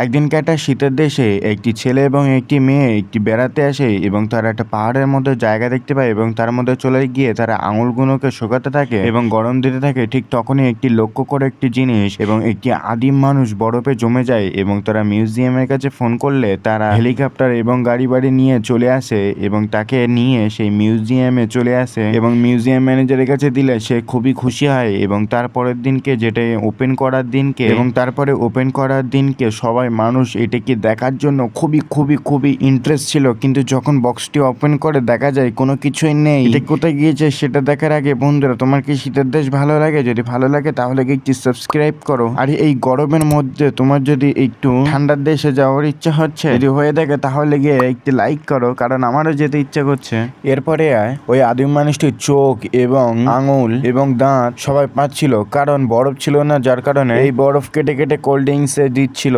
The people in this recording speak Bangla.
একদিনকে একটা শীতের দেশে একটি ছেলে এবং একটি মেয়ে একটি বেড়াতে আসে এবং তারা একটা পাহাড়ের মধ্যে জায়গা দেখতে পায় এবং তার মধ্যে চলে গিয়ে তারা আঙুলগুলোকে শুকাতে থাকে এবং গরম দিতে থাকে। ঠিক তখনই একটি লক্ষ্য করে একটি জিনিস এবং একটি আদিম মানুষ বরফে জমে যায় এবং তারা মিউজিয়ামের কাছে ফোন করলে তারা হেলিকপ্টার এবং গাড়ি বাড়ি নিয়ে চলে আসে এবং তাকে নিয়ে সেই মিউজিয়ামে চলে আসে এবং মিউজিয়াম ম্যানেজারের কাছে দিলে সে খুবই খুশি হয় এবং তারপরের দিনকে যেটা ওপেন করার দিনকে এবং তারপরে ওপেন করার দিনকে সবাই মানুষ এটাকে দেখার জন্য খুবই ইন্টারেস্ট ছিল। কিন্তু যখন বক্সটি ওপেন করে দেখা যায় কোনো কিছুই নেই। এটা কোথায় গিয়েছে সেটা দেখার আগে বন্ধুরা, তোমার কি শীতের দেশ ভালো লাগে? যদি ভালো লাগে তাহলে একটু সাবস্ক্রাইব করো। আর এই গরমের মধ্যে তোমার যদি একটু ঠান্ডার দেশে যাওয়ার ইচ্ছা হচ্ছে, যদি হয়ে থাকে তাহলে গিয়ে একটি লাইক করো, কারণ আমারও যেতে ইচ্ছা করছে। এরপরে ওই আদিম মানুষটির চোখ এবং আঙুল এবং দাঁত সবাই পাচ্ছিল, কারণ বরফ ছিল না, যার কারণে এই বরফ কেটে কেটে কোল্ড ড্রিঙ্কসে দিচ্ছিল।